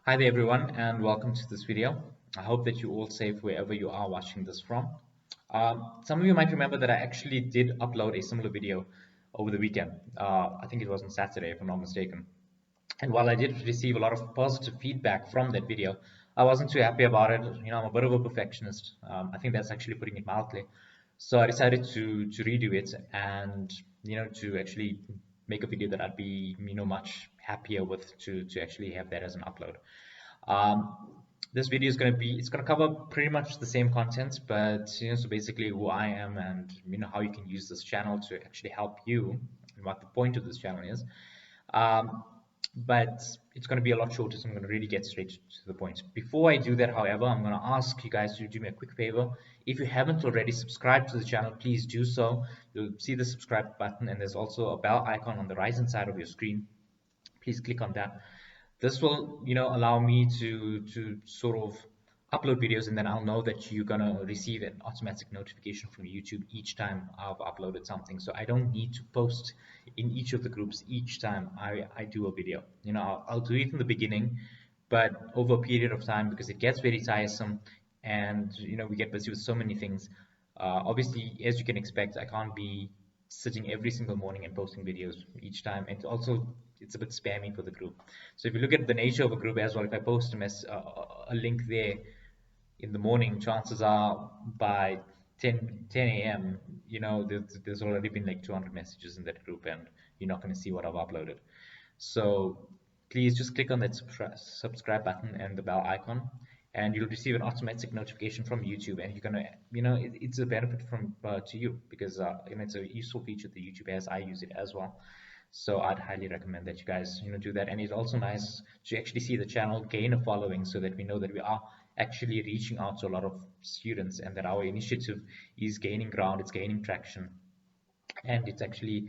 Hi there everyone and welcome to this video. I hope that you're all safe wherever you are watching this from. Some of you might remember that I actually did upload a similar video over the weekend. I think it was on Saturday if I'm not mistaken. And while I did receive a lot of positive feedback from that video, I wasn't too happy about it. I'm a bit of a perfectionist. I think that's actually putting it mildly. So I decided to redo it and to actually make a video that I'd be much happier with to actually have that as an upload. Um, this video is going to be, it's going to cover pretty much the same content, but so basically who I am and how you can use this channel to actually help you and what the point of this channel is. Um, but it's going to be a lot shorter, so I'm going to really get straight to the point. Before I do that, however, I'm going to ask you guys to do me a quick favor. If you haven't already subscribed to the channel, please do so. You'll see the subscribe button, and there's also a bell icon on the right hand side of your screen. Please click on that. This will allow me to sort of upload videos, and then I'll know that you're gonna receive an automatic notification from YouTube each time I've uploaded something, so I don't need to post in each of the groups each time I do a video. I'll do it in the beginning, but over a period of time, because it gets very tiresome and we get busy with so many things. Obviously, as you can expect, I can't be sitting every single morning and posting videos each time, and also it's a bit spammy for the group. So if you look at the nature of a group as well, if I post a link there in the morning, chances are by 10 a.m. There's already been like 200 messages in that group, and you're not going to see what I've uploaded. So please just click on that subscribe button and the bell icon, and you'll receive an automatic notification from YouTube. And you're gonna, it's a benefit from to you, because it's a useful feature that YouTube has. I use it as well. So I'd highly recommend that you guys do that. And it's also nice to actually see the channel gain a following, so that we know that we are actually reaching out to a lot of students, and that our initiative is gaining ground, it's gaining traction, and it's actually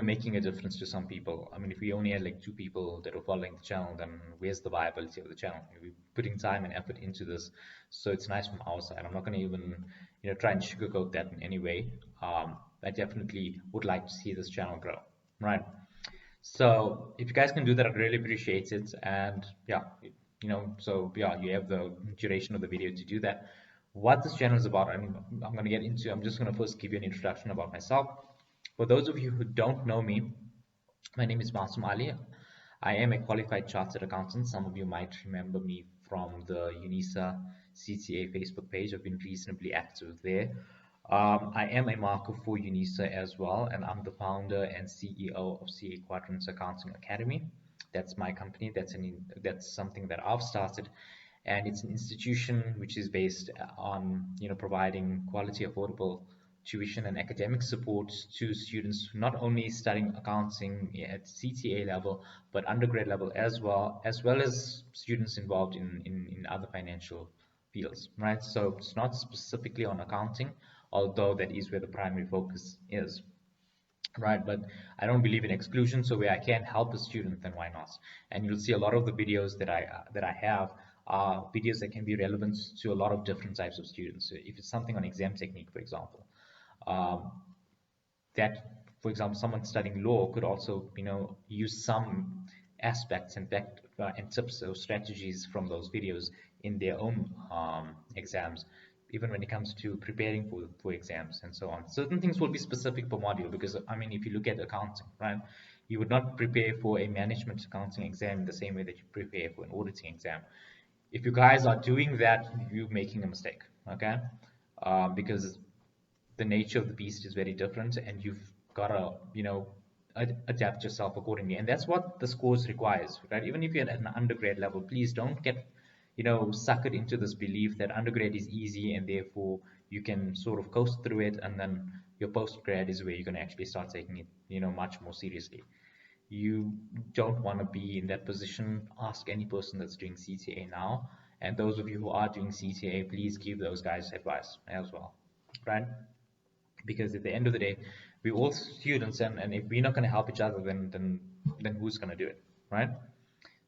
making a difference to some people. I mean, if we only had like 2 people that were following the channel, then where's the viability of the channel? We're putting time and effort into this, so it's nice from our side. I'm not going to even try and sugarcoat that in any way. I definitely would like to see this channel grow, right? So if you guys can do that, I'd really appreciate it. And yeah, so yeah, you have the duration of the video to do that. What this channel is about, I'm going to get into. I'm just going to first give you an introduction about myself. For those of you who don't know me, my name is Masum Ali. I am a qualified chartered accountant. Some of you might remember me from the UNISA CTA Facebook page. I've been reasonably active there. I am a marker for UNISA as well, and I'm the founder and CEO of CA Quadrant Accounting Academy. That's my company. That's something that I've started, and it's an institution which is based on providing quality, affordable tuition and academic support to students not only studying accounting at CTA level, but undergrad level as well as students involved in other financial fields, right? So it's not specifically on accounting, although that is where the primary focus is, right? But I don't believe in exclusion, so where I can help a student, then why not? And you'll see a lot of the videos that I have are videos that can be relevant to a lot of different types of students. So if it's something on exam technique, for example, um, that, for example, someone studying law could also, use some aspects and tips or strategies from those videos in their own exams, even when it comes to preparing for exams and so on. Certain things will be specific per module, because I mean, if you look at accounting, right, you would not prepare for a management accounting exam in the same way that you prepare for an auditing exam. If you guys are doing that, you're making a mistake, okay? Because the nature of the beast is very different, and you've got to adapt yourself accordingly. And that's what the course requires, right? Even if you're at an undergrad level, please don't get suckered into this belief that undergrad is easy and therefore you can sort of coast through it, and then your postgrad is where you're going to actually start taking it much more seriously. You don't want to be in that position. Ask any person that's doing CTA now, and those of you who are doing CTA, please give those guys advice as well, right? Because at the end of the day, we're all students, and if we're not going to help each other, then who's going to do it, right?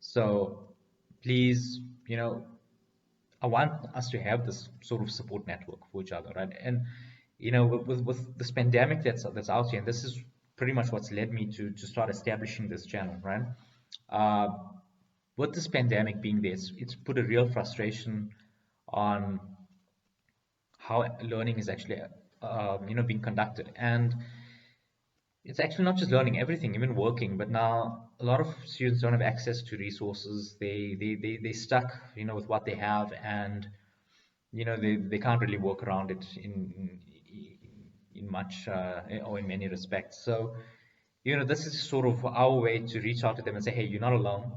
So please, I want us to have this sort of support network for each other, right? And with this pandemic that's out here, and this is pretty much what's led me to start establishing this channel, right? uh, with this pandemic being there, it's put a real frustration on how learning is actually being conducted. And it's actually not just learning, everything, even working. But now a lot of students don't have access to resources. They stuck, with what they have, and they can't really work around it in much or in many respects. So this is sort of our way to reach out to them and say, hey, you're not alone,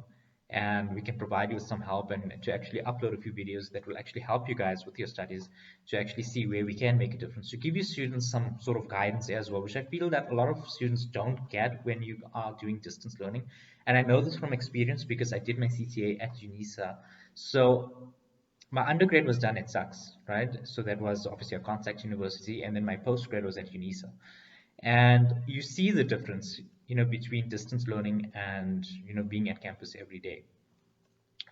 and we can provide you with some help, and to actually upload a few videos that will actually help you guys with your studies, to actually see where we can make a difference, to give you students some sort of guidance as well, which I feel that a lot of students don't get when you are doing distance learning. And I know this from experience because I did my CTA at UNISA. So my undergrad was done at SUCS, right? So that was obviously a contact university, and then my postgrad was at UNISA. And you see the difference, between distance learning and, being at campus every day,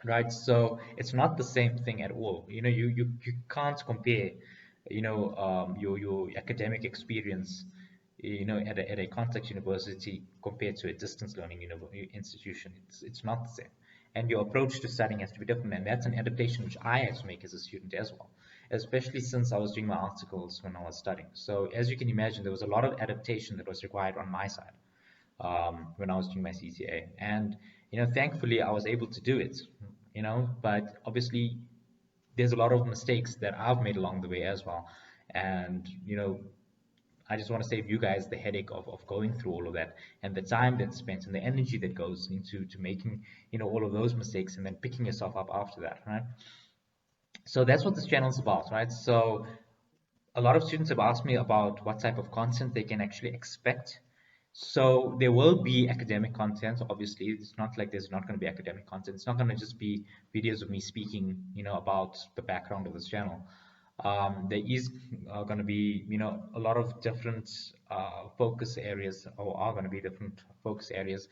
right? So it's not the same thing at all. You can't compare, your academic experience, at a contact university compared to a distance learning institution. It's not the same. And your approach to studying has to be different. And that's an adaptation which I had to make as a student as well, especially since I was doing my articles when I was studying. So as you can imagine, there was a lot of adaptation that was required on my side when I was doing my CTA. And thankfully, I was able to do it. But obviously, there's a lot of mistakes that I've made along the way as well. And I just want to save you guys the headache of going through all of that, and the time that's spent and the energy that goes into making all of those mistakes and then picking yourself up after that, right? So that's what this channel is about, right? So a lot of students have asked me about what type of content they can actually expect. So there will be academic content. Obviously, it's not like there's not going to be academic content. It's not going to just be videos of me speaking, about the background of this channel. There is going to be, a lot of different focus areas, or are going to be different focus areas,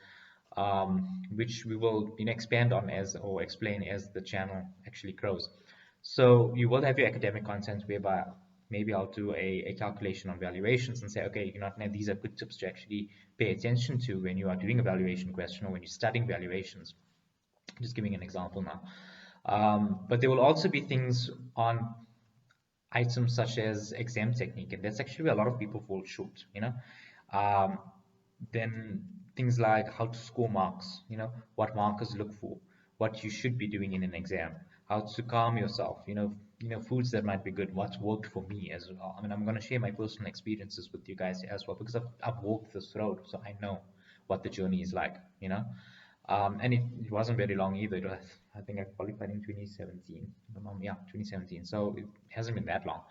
which we will, expand on as, or explain as the channel actually grows. So you will have your academic content, whereby maybe I'll do a calculation on valuations and say, okay, now these are good tips to actually pay attention to when you are doing a valuation question, or when you're studying valuations. Just giving an example now. But there will also be things on items such as exam technique, and that's actually where a lot of people fall short. Um, then things like how to score marks, what markers look for, what you should be doing in an exam, how to calm yourself, foods that might be good, what's worked for me as well. I mean, I'm going to share my personal experiences with you guys as well, because I've walked this road, so I know what the journey is like. And it wasn't very long either. It was, I think I qualified in 2017. Yeah, 2017. So it hasn't been that long.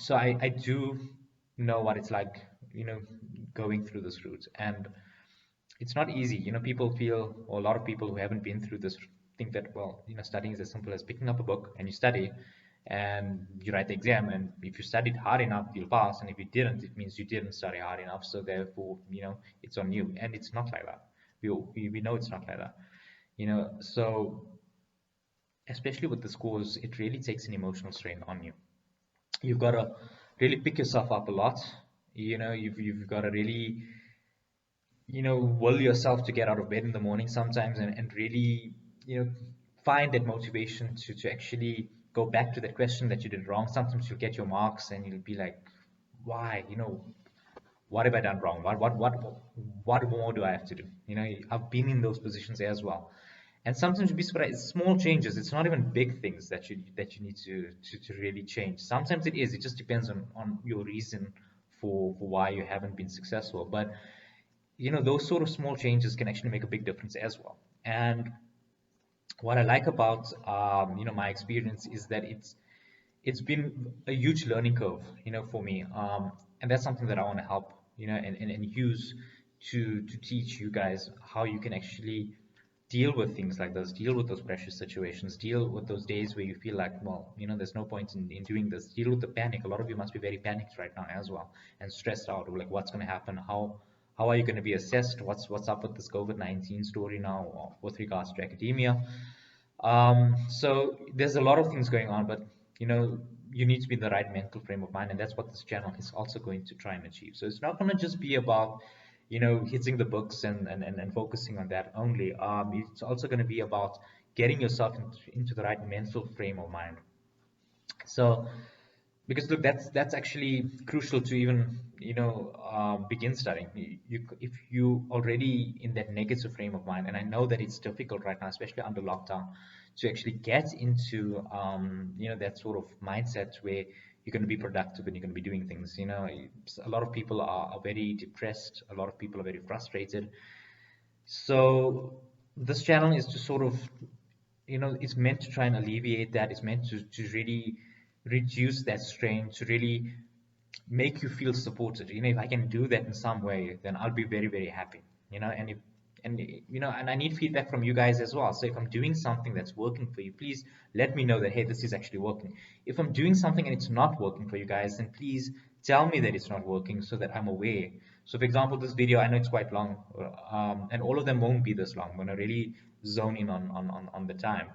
So I do know what it's like, going through this route. And it's not easy. People feel, or a lot of people who haven't been through this think that, well, studying is as simple as picking up a book and you study and you write the exam. And if you studied hard enough, you'll pass. And if you didn't, it means you didn't study hard enough. So therefore, it's on you. And it's not like that. We know it's not like that. So especially with the scores, it really takes an emotional strain on you. You've got to really pick yourself up a lot. You've got to really, will yourself to get out of bed in the morning sometimes, and really, find that motivation to actually go back to that question that you did wrong. Sometimes you'll get your marks and you'll be like, why? What have I done wrong? What more do I have to do? I've been in those positions as well. And sometimes you'll be surprised. It's small changes. It's not even big things that you need to really change. Sometimes it is. It just depends on your reason for why you haven't been successful. But those sort of small changes can actually make a big difference as well. And what I like about my experience is that it's been a huge learning curve, for me. And that's something that I want to help, and use to teach you guys how you can actually deal with things like this, deal with those pressure situations, deal with those days where you feel like, well, there's no point in doing this, deal with the panic. A lot of you must be very panicked right now as well, and stressed out of like what's going to happen, how are you going to be assessed, what's up with this COVID-19 story now with regards to academia. So there's a lot of things going on, but you need to be in the right mental frame of mind, and that's what this channel is also going to try and achieve. So it's not going to just be about hitting the books and focusing on that only. It's also going to be about getting yourself into the right mental frame of mind. So, because look, that's actually crucial to even begin studying. If you already in that negative frame of mind, and I know that it's difficult right now, especially under lockdown, to actually get into that sort of mindset where you're going to be productive and you're going to be doing things. A lot of people are very depressed. A lot of people are very frustrated. So this channel is to sort of, it's meant to try and alleviate that. It's meant to really reduce that strain, to really make you feel supported. If I can do that in some way, then I'll be very, very happy. And I need feedback from you guys as well. So if I'm doing something that's working for you, please let me know that, hey, this is actually working. If I'm doing something and it's not working for you guys, then please tell me that it's not working so that I'm aware. So for example, this video, I know it's quite long, and all of them won't be this long. I'm going to really zone in on the time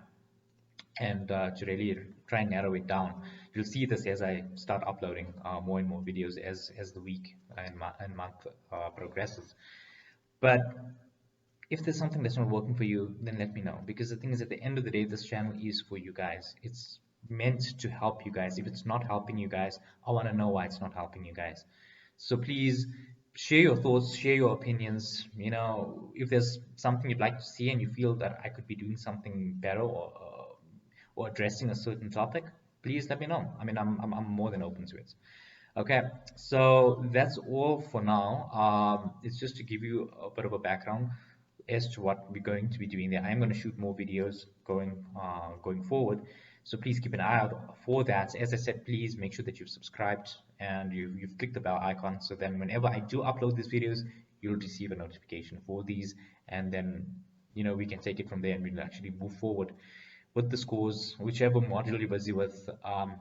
and to really try and narrow it down. You'll see this as I start uploading more and more videos as the week and month progresses. But if there's something that's not working for you, then let me know. Because the thing is, at the end of the day, this channel is for you guys. It's meant to help you guys. If it's not helping you guys, I want to know why it's not helping you guys. So please share your thoughts, share your opinions. If there's something you'd like to see and you feel that I could be doing something better or addressing a certain topic, please let me know. I mean, I'm more than open to it. Okay, so that's all for now. It's just to give you a bit of a background as to what we're going to be doing there. I'm going to shoot more videos going forward, so please keep an eye out for that. As I said, please make sure that you've subscribed and you've clicked the bell icon, so then whenever I do upload these videos, you'll receive a notification for these, and then we can take it from there and we'll actually move forward with the scores, whichever module you're busy with.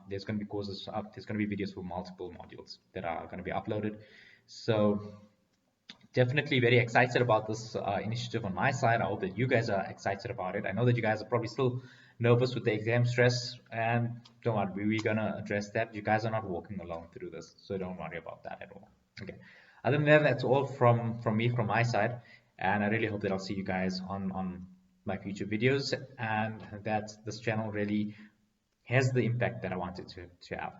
There's going to be courses up. There's going to be videos for multiple modules that are going to be uploaded. So definitely very excited about this initiative on my side. I hope that you guys are excited about it. I know that you guys are probably still nervous with the exam stress, and don't worry, we're going to address that. You guys are not walking alone through this, so don't worry about that at all. Okay. Other than that, that's all from me, from my side, and I really hope that I'll see you guys on my future videos, and that this channel really has the impact that I wanted to have.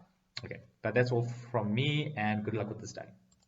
Okay, but that's all from me, and good luck with the study.